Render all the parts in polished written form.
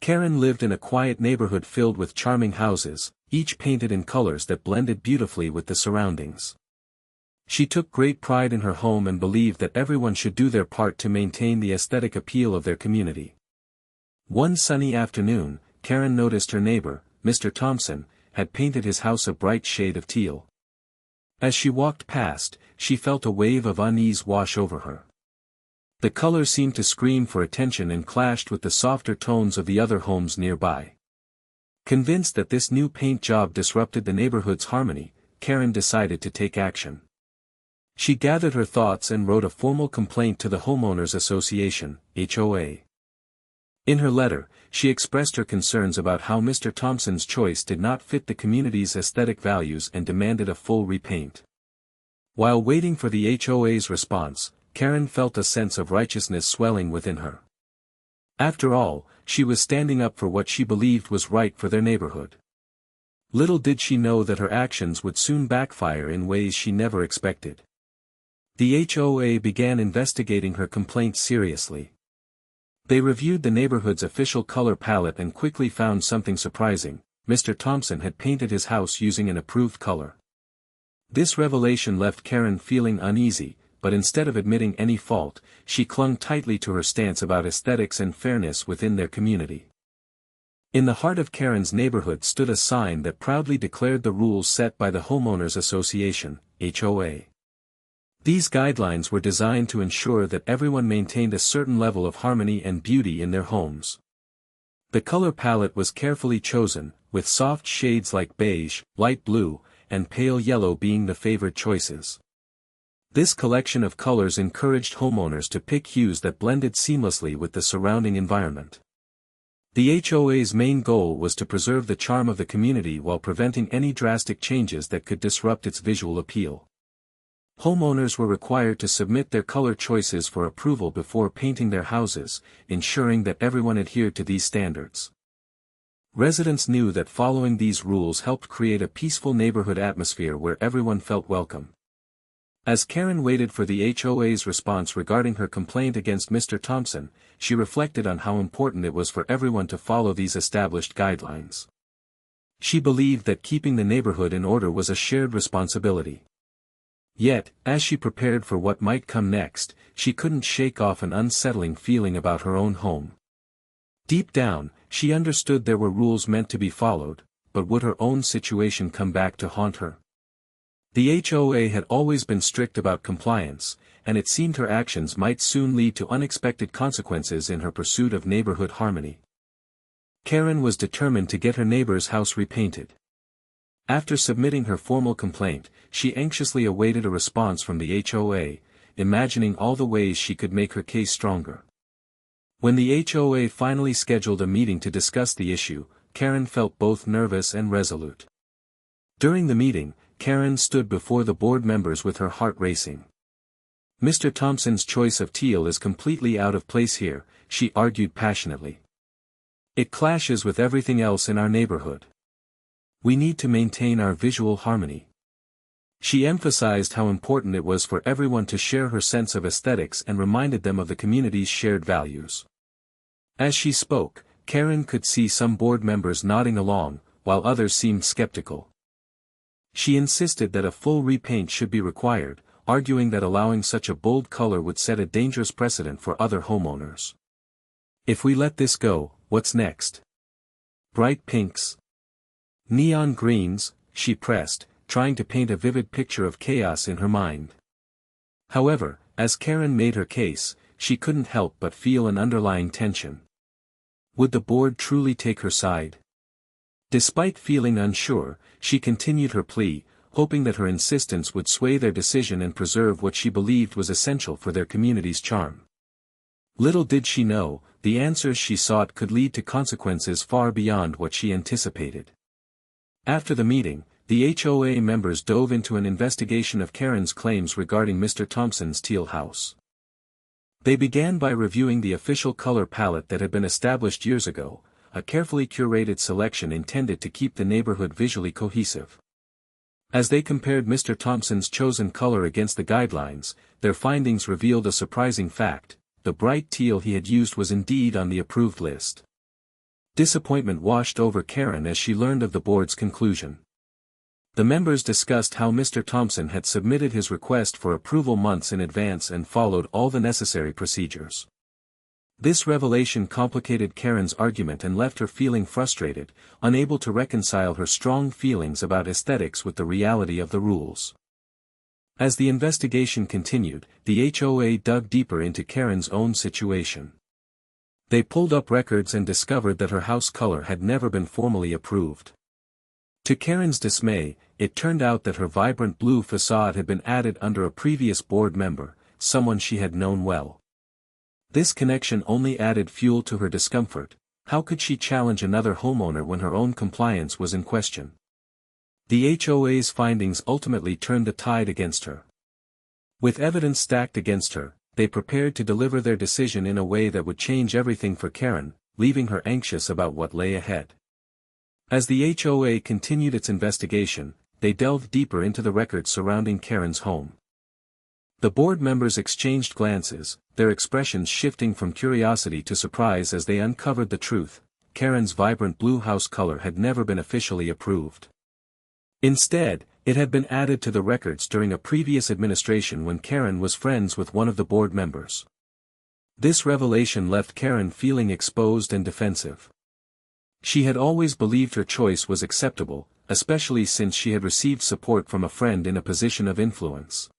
Karen lived in a quiet neighborhood filled with charming houses, each painted in colors that blended beautifully with the surroundings. She took great pride in her home and believed that everyone should do their part to maintain the aesthetic appeal of their community. One sunny afternoon, Karen noticed her neighbor, Mr. Thompson, had painted his house a bright shade of teal. As she walked past, she felt a wave of unease wash over her. The color seemed to scream for attention and clashed with the softer tones of the other homes nearby. Convinced that this new paint job disrupted the neighborhood's harmony, Karen decided to take action. She gathered her thoughts and wrote a formal complaint to the Homeowners Association, HOA. In her letter, she expressed her concerns about how Mr. Thompson's choice did not fit the community's aesthetic values and demanded a full repaint. While waiting for the HOA's response, Karen felt a sense of righteousness swelling within her. After all, she was standing up for what she believed was right for their neighborhood. Little did she know that her actions would soon backfire in ways she never expected. The HOA began investigating her complaint seriously. They reviewed the neighborhood's official color palette and quickly found something surprising: Mr. Thompson had painted his house using an approved color. This revelation left Karen feeling uneasy, but instead of admitting any fault, she clung tightly to her stance about aesthetics and fairness within their community. In the heart of Karen's neighborhood stood a sign that proudly declared the rules set by the Homeowners Association, HOA. These guidelines were designed to ensure that everyone maintained a certain level of harmony and beauty in their homes. The color palette was carefully chosen, with soft shades like beige, light blue, and pale yellow being the favored choices. This collection of colors encouraged homeowners to pick hues that blended seamlessly with the surrounding environment. The HOA's main goal was to preserve the charm of the community while preventing any drastic changes that could disrupt its visual appeal. Homeowners were required to submit their color choices for approval before painting their houses, ensuring that everyone adhered to these standards. Residents knew that following these rules helped create a peaceful neighborhood atmosphere where everyone felt welcome. As Karen waited for the HOA's response regarding her complaint against Mr. Thompson, she reflected on how important it was for everyone to follow these established guidelines. She believed that keeping the neighborhood in order was a shared responsibility. Yet, as she prepared for what might come next, she couldn't shake off an unsettling feeling about her own home. Deep down, she understood there were rules meant to be followed, but would her own situation come back to haunt her? The HOA had always been strict about compliance, and it seemed her actions might soon lead to unexpected consequences in her pursuit of neighborhood harmony. Karen was determined to get her neighbor's house repainted. After submitting her formal complaint, she anxiously awaited a response from the HOA, imagining all the ways she could make her case stronger. When the HOA finally scheduled a meeting to discuss the issue, Karen felt both nervous and resolute. During the meeting, Karen stood before the board members with her heart racing. Mr. Thompson's choice of teal is completely out of place here, she argued passionately. It clashes with everything else in our neighborhood. We need to maintain our visual harmony. She emphasized how important it was for everyone to share her sense of aesthetics and reminded them of the community's shared values. As she spoke, Karen could see some board members nodding along, while others seemed skeptical. She insisted that a full repaint should be required, arguing that allowing such a bold color would set a dangerous precedent for other homeowners. If we let this go, what's next? Bright pinks? Neon greens, she pressed, trying to paint a vivid picture of chaos in her mind. However, as Karen made her case, she couldn't help but feel an underlying tension. Would the board truly take her side? Despite feeling unsure, she continued her plea, hoping that her insistence would sway their decision and preserve what she believed was essential for their community's charm. Little did she know, the answers she sought could lead to consequences far beyond what she anticipated. After the meeting, the HOA members dove into an investigation of Karen's claims regarding Mr. Thompson's teal house. They began by reviewing the official color palette that had been established years ago, a carefully curated selection intended to keep the neighborhood visually cohesive. As they compared Mr. Thompson's chosen color against the guidelines, their findings revealed a surprising fact: the bright teal he had used was indeed on the approved list. Disappointment washed over Karen as she learned of the board's conclusion. The members discussed how Mr. Thompson had submitted his request for approval months in advance and followed all the necessary procedures. This revelation complicated Karen's argument and left her feeling frustrated, unable to reconcile her strong feelings about aesthetics with the reality of the rules. As the investigation continued, the HOA dug deeper into Karen's own situation. They pulled up records and discovered that her house color had never been formally approved. To Karen's dismay, it turned out that her vibrant blue facade had been added under a previous board member, someone she had known well. This connection only added fuel to her discomfort. How could she challenge another homeowner when her own compliance was in question? The HOA's findings ultimately turned the tide against her. With evidence stacked against her, they prepared to deliver their decision in a way that would change everything for Karen, leaving her anxious about what lay ahead. As the HOA continued its investigation, they delved deeper into the records surrounding Karen's home. The board members exchanged glances, their expressions shifting from curiosity to surprise as they uncovered the truth. Karen's vibrant blue house color had never been officially approved. Instead, it had been added to the records during a previous administration when Karen was friends with one of the board members. This revelation left Karen feeling exposed and defensive. She had always believed her choice was acceptable, especially since she had received support from a friend in a position of influence.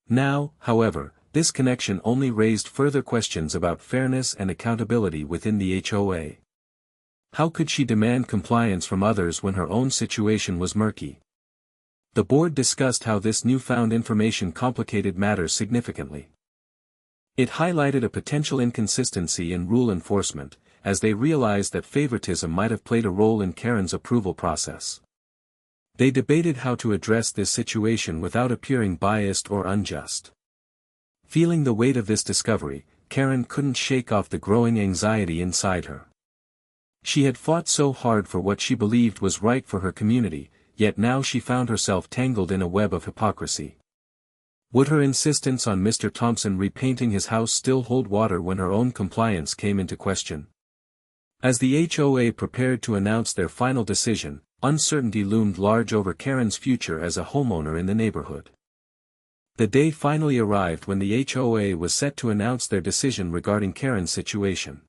Now, however, this connection only raised further questions about fairness and accountability within the HOA. How could she demand compliance from others when her own situation was murky? The board discussed how this newfound information complicated matters significantly. It highlighted a potential inconsistency in rule enforcement, as they realized that favoritism might have played a role in Karen's approval process. They debated how to address this situation without appearing biased or unjust. Feeling the weight of this discovery, Karen couldn't shake off the growing anxiety inside her. She had fought so hard for what she believed was right for her community, yet now she found herself tangled in a web of hypocrisy. Would her insistence on Mr. Thompson repainting his house still hold water when her own compliance came into question? As the HOA prepared to announce their final decision, uncertainty loomed large over Karen's future as a homeowner in the neighborhood. The day finally arrived when the HOA was set to announce their decision regarding Karen's situation.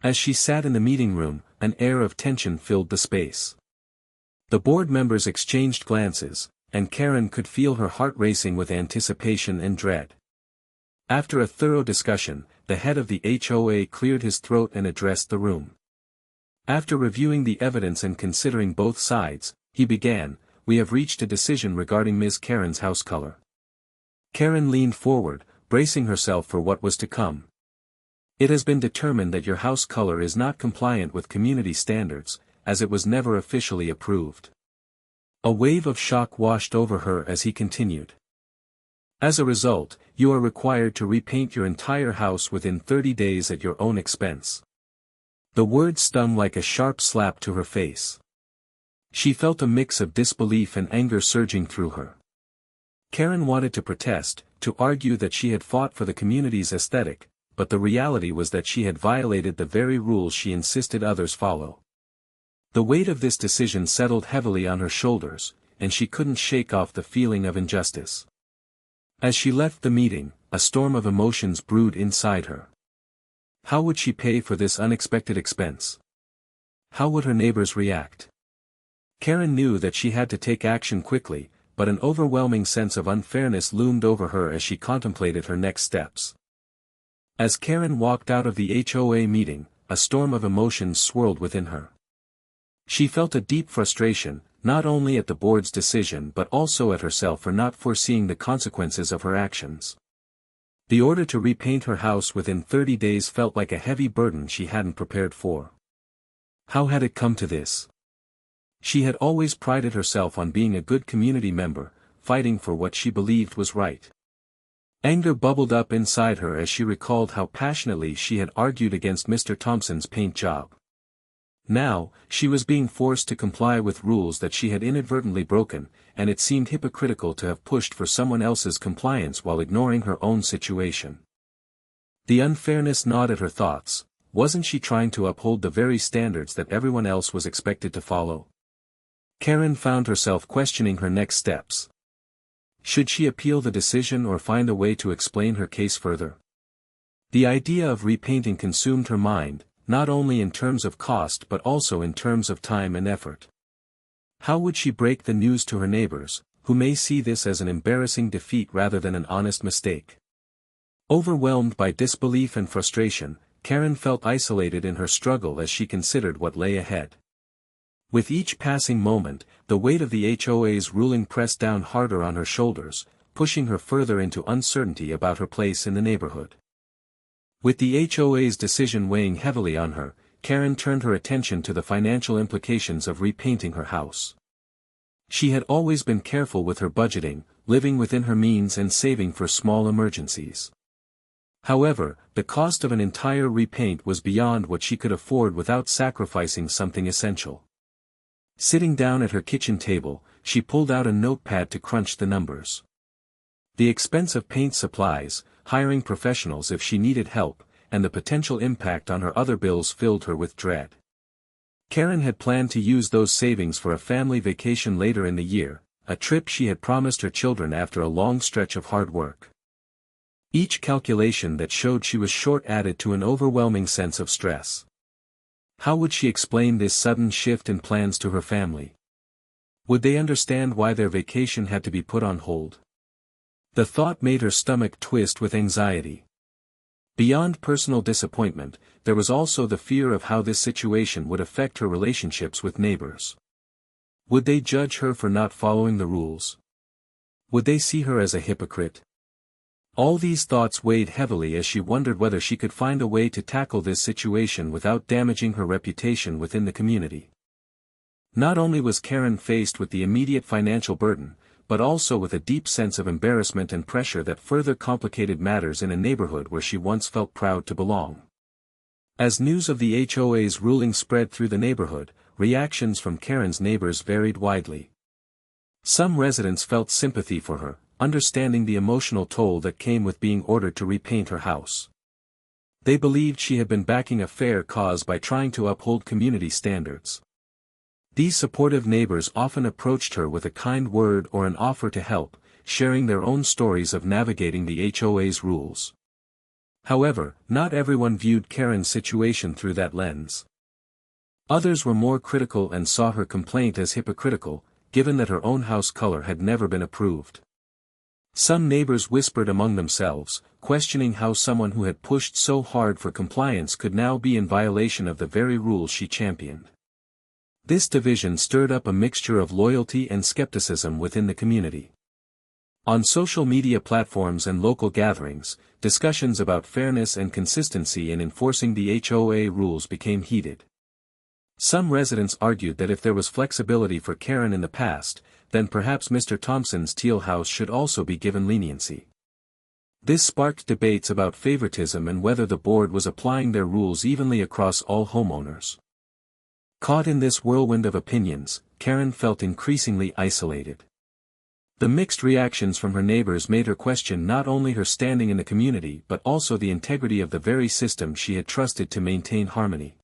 As she sat in the meeting room, an air of tension filled the space. The board members exchanged glances, and Karen could feel her heart racing with anticipation and dread. After a thorough discussion, the head of the HOA cleared his throat and addressed the room. After reviewing the evidence and considering both sides, he began, "We have reached a decision regarding Ms. Karen's house color." Karen leaned forward, bracing herself for what was to come. "It has been determined that your house color is not compliant with community standards, as it was never officially approved." A wave of shock washed over her as he continued. "As a result, you are required to repaint your entire house within 30 days at your own expense." The words stung like a sharp slap to her face. She felt a mix of disbelief and anger surging through her. Karen wanted to protest, to argue that she had fought for the community's aesthetic, but the reality was that she had violated the very rules she insisted others follow. The weight of this decision settled heavily on her shoulders, and she couldn't shake off the feeling of injustice. As she left the meeting, a storm of emotions brewed inside her. How would she pay for this unexpected expense? How would her neighbors react? Karen knew that she had to take action quickly, but an overwhelming sense of unfairness loomed over her as she contemplated her next steps. As Karen walked out of the HOA meeting, a storm of emotions swirled within her. She felt a deep frustration, not only at the board's decision but also at herself for not foreseeing the consequences of her actions. The order to repaint her house within 30 days felt like a heavy burden she hadn't prepared for. How had it come to this? She had always prided herself on being a good community member, fighting for what she believed was right. Anger bubbled up inside her as she recalled how passionately she had argued against Mr. Thompson's paint job. Now, she was being forced to comply with rules that she had inadvertently broken, and it seemed hypocritical to have pushed for someone else's compliance while ignoring her own situation. The unfairness gnawed at her thoughts, wasn't she trying to uphold the very standards that everyone else was expected to follow? Karen found herself questioning her next steps. Should she appeal the decision or find a way to explain her case further? The idea of repainting consumed her mind, not only in terms of cost but also in terms of time and effort. How would she break the news to her neighbors, who may see this as an embarrassing defeat rather than an honest mistake? Overwhelmed by disbelief and frustration, Karen felt isolated in her struggle as she considered what lay ahead. With each passing moment, the weight of the HOA's ruling pressed down harder on her shoulders, pushing her further into uncertainty about her place in the neighborhood. With the HOA's decision weighing heavily on her, Karen turned her attention to the financial implications of repainting her house. She had always been careful with her budgeting, living within her means and saving for small emergencies. However, the cost of an entire repaint was beyond what she could afford without sacrificing something essential. Sitting down at her kitchen table, she pulled out a notepad to crunch the numbers. The expense of paint supplies, hiring professionals if she needed help, and the potential impact on her other bills filled her with dread. Karen had planned to use those savings for a family vacation later in the year, a trip she had promised her children after a long stretch of hard work. Each calculation that showed she was short added to an overwhelming sense of stress. How would she explain this sudden shift in plans to her family? Would they understand why their vacation had to be put on hold? The thought made her stomach twist with anxiety. Beyond personal disappointment, there was also the fear of how this situation would affect her relationships with neighbors. Would they judge her for not following the rules? Would they see her as a hypocrite? All these thoughts weighed heavily as she wondered whether she could find a way to tackle this situation without damaging her reputation within the community. Not only was Karen faced with the immediate financial burden, but also with a deep sense of embarrassment and pressure that further complicated matters in a neighborhood where she once felt proud to belong. As news of the HOA's ruling spread through the neighborhood, reactions from Karen's neighbors varied widely. Some residents felt sympathy for her, understanding the emotional toll that came with being ordered to repaint her house. They believed she had been backing a fair cause by trying to uphold community standards. These supportive neighbors often approached her with a kind word or an offer to help, sharing their own stories of navigating the HOA's rules. However, not everyone viewed Karen's situation through that lens. Others were more critical and saw her complaint as hypocritical, given that her own house color had never been approved. Some neighbors whispered among themselves, questioning how someone who had pushed so hard for compliance could now be in violation of the very rules she championed. This division stirred up a mixture of loyalty and skepticism within the community. On social media platforms and local gatherings, discussions about fairness and consistency in enforcing the HOA rules became heated. Some residents argued that if there was flexibility for Karen in the past, then perhaps Mr. Thompson's teal house should also be given leniency. This sparked debates about favoritism and whether the board was applying their rules evenly across all homeowners. Caught in this whirlwind of opinions, Karen felt increasingly isolated. The mixed reactions from her neighbors made her question not only her standing in the community but also the integrity of the very system she had trusted to maintain harmony.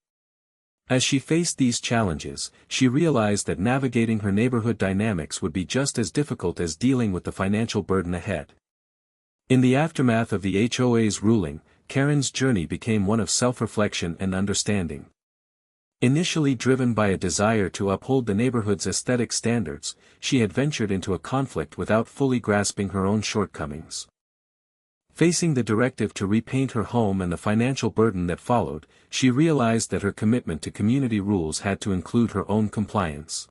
As she faced these challenges, she realized that navigating her neighborhood dynamics would be just as difficult as dealing with the financial burden ahead. In the aftermath of the HOA's ruling, Karen's journey became one of self-reflection and understanding. Initially driven by a desire to uphold the neighborhood's aesthetic standards, she had ventured into a conflict without fully grasping her own shortcomings. Facing the directive to repaint her home and the financial burden that followed, she realized that her commitment to community rules had to include her own compliance.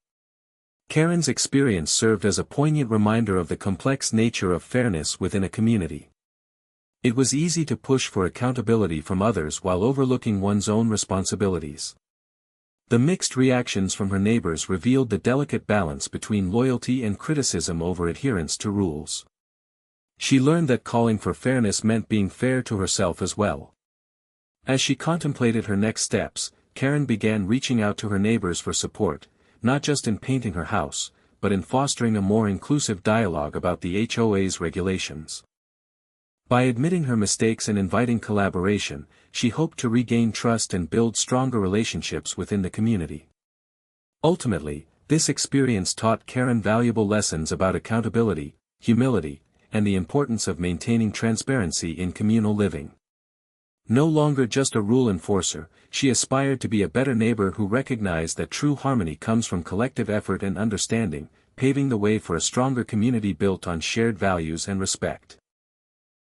Karen's experience served as a poignant reminder of the complex nature of fairness within a community. It was easy to push for accountability from others while overlooking one's own responsibilities. The mixed reactions from her neighbors revealed the delicate balance between loyalty and criticism over adherence to rules. She learned that calling for fairness meant being fair to herself as well. As she contemplated her next steps, Karen began reaching out to her neighbors for support, not just in painting her house, but in fostering a more inclusive dialogue about the HOA's regulations. By admitting her mistakes and inviting collaboration, she hoped to regain trust and build stronger relationships within the community. Ultimately, this experience taught Karen valuable lessons about accountability, humility, and the importance of maintaining transparency in communal living. No longer just a rule enforcer, she aspired to be a better neighbor who recognized that true harmony comes from collective effort and understanding, paving the way for a stronger community built on shared values and respect.